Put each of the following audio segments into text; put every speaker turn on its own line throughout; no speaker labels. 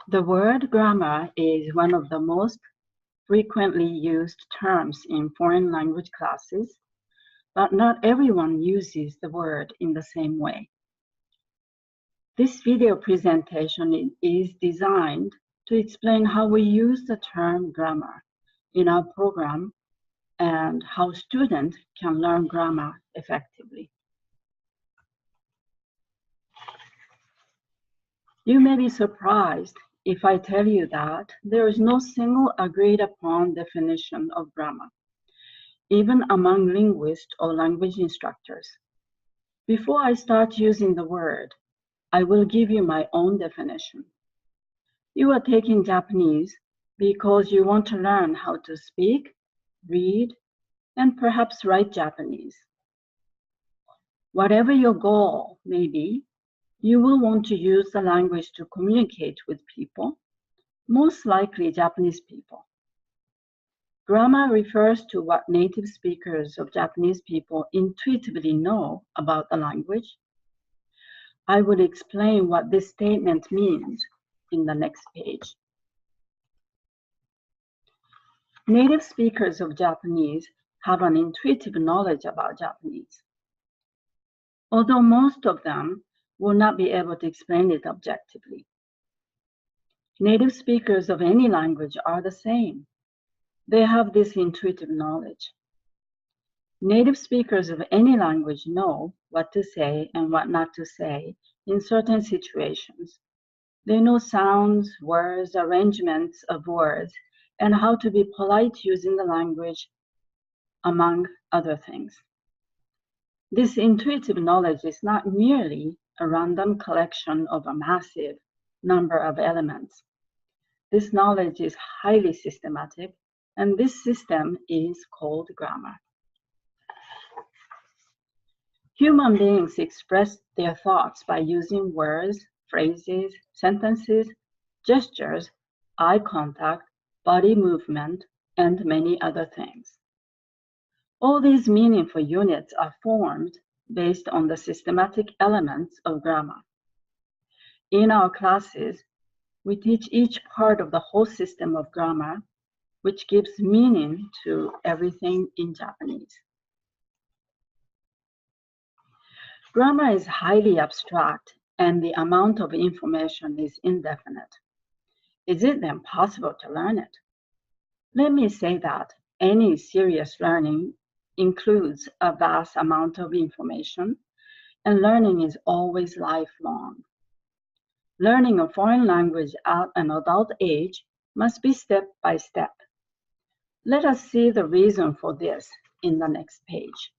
The word grammar is one of the most frequently used terms in foreign language classes, but not everyone uses the word in the same way. This video presentation is designed to explain how we use the term grammar in our program and how students can learn grammar effectively. You may be surprised if I tell you that there is no single agreed upon definition of grammar, even among linguists or language instructors. Before I start using the word, I will give you my own definition. You are taking Japanese because you want to learn how to speak, read, and perhaps write Japanese. Whatever your goal may be, you will want to use the language to communicate with people, most likely Japanese people. Grammar refers to what native speakers of Japanese people intuitively know about the language. I will explain what this statement means in the next page. Native speakers of Japanese have an intuitive knowledge about Japanese. Although most of them will not be able to explain it objectively. Native speakers of any language are the same. They have this intuitive knowledge. Native speakers of any language know what to say and what not to say in certain situations. They know sounds, words, arrangements of words, and how to be polite using the language, among other things. This intuitive knowledge is not merely a random collection of a massive number of elements. This knowledge is highly systematic, and this system is called grammar. Human beings express their thoughts by using words, phrases, sentences, gestures, eye contact, body movement, and many other things. All these meaningful units are formed based on the systematic elements of grammar. In our classes, we teach each part of the whole system of grammar, which gives meaning to everything in Japanese. Grammar is highly abstract, and the amount of information is indefinite. Is it then possible to learn it? Let me say that any serious learning includes a vast amount of information, and learning is always lifelong. Learning a foreign language at an adult age must be step by step. Let us see the reason for this in the next page.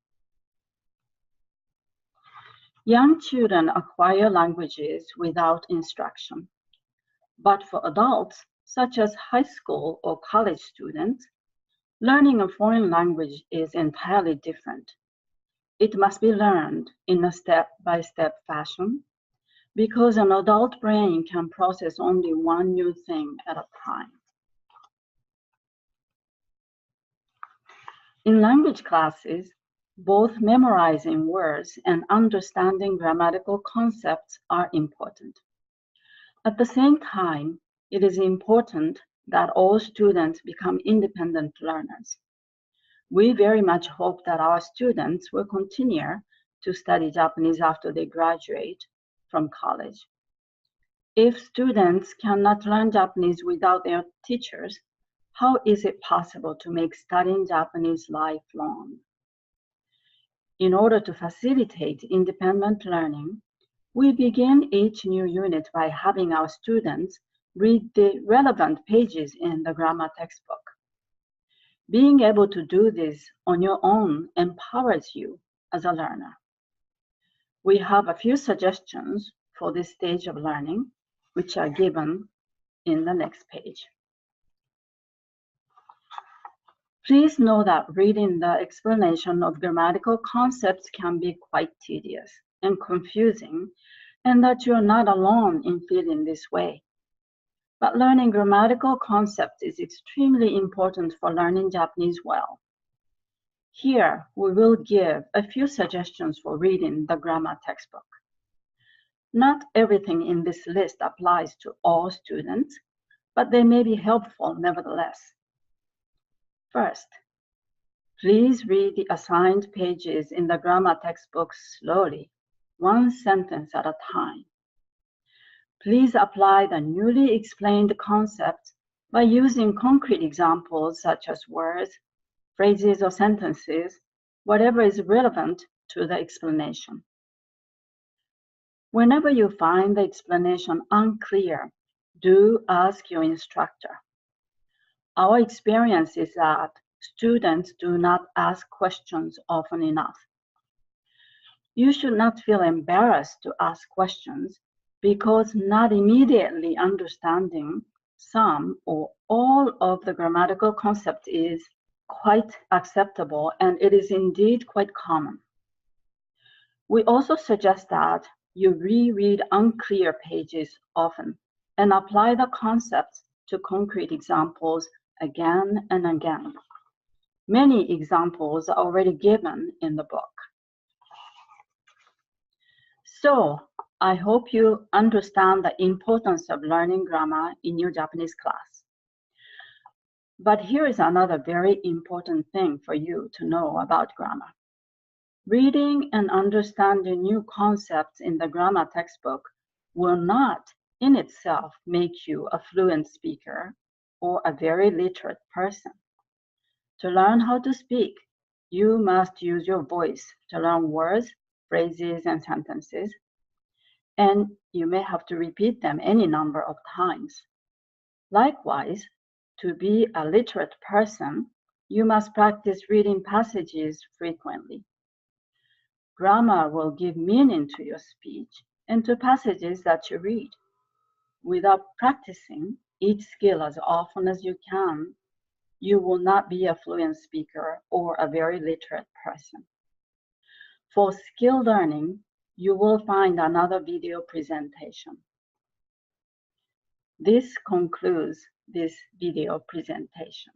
Young children acquire languages without instruction. But for adults, such as high school or college students, learning a foreign language is entirely different. It must be learned in a step-by-step fashion because an adult brain can process only one new thing at a time. In language classes, both memorizing words and understanding grammatical concepts are important. At the same time, it is important that all students become independent learners. We very much hope that our students will continue to study Japanese after they graduate from college. If students cannot learn Japanese without their teachers, how is it possible to make studying Japanese lifelong? In order to facilitate independent learning, we begin each new unit by having our students read the relevant pages in the grammar textbook. Being able to do this on your own empowers you as a learner. We have a few suggestions for this stage of learning, which are given in the next page. Please know that reading the explanation of grammatical concepts can be quite tedious and confusing, and that you're not alone in feeling this way. But learning grammatical concepts is extremely important for learning Japanese well. Here, we will give a few suggestions for reading the grammar textbook. Not everything in this list applies to all students, but they may be helpful nevertheless. First, please read the assigned pages in the grammar textbook slowly, one sentence at a time. Please apply the newly explained concepts by using concrete examples such as words, phrases, or sentences, whatever is relevant to the explanation. Whenever you find the explanation unclear, do ask your instructor. Our experience is that students do not ask questions often enough. You should not feel embarrassed to ask questions because not immediately understanding some or all of the grammatical concept is quite acceptable, and it is indeed quite common. We also suggest that you reread unclear pages often and apply the concepts to concrete examples again and again. Many examples are already given in the book. So, I hope you understand the importance of learning grammar in your Japanese class. But here is another very important thing for you to know about grammar. Reading and understanding new concepts in the grammar textbook will not in itself make you a fluent speaker or a very literate person. To learn how to speak, you must use your voice to learn words, phrases, and sentences, and you may have to repeat them any number of times. Likewise, to be a literate person, you must practice reading passages frequently. Grammar will give meaning to your speech and to passages that you read. Without practicing each skill as often as you can, you will not be a fluent speaker or a very literate person. For skill learning, you will find another video presentation. This concludes this video presentation.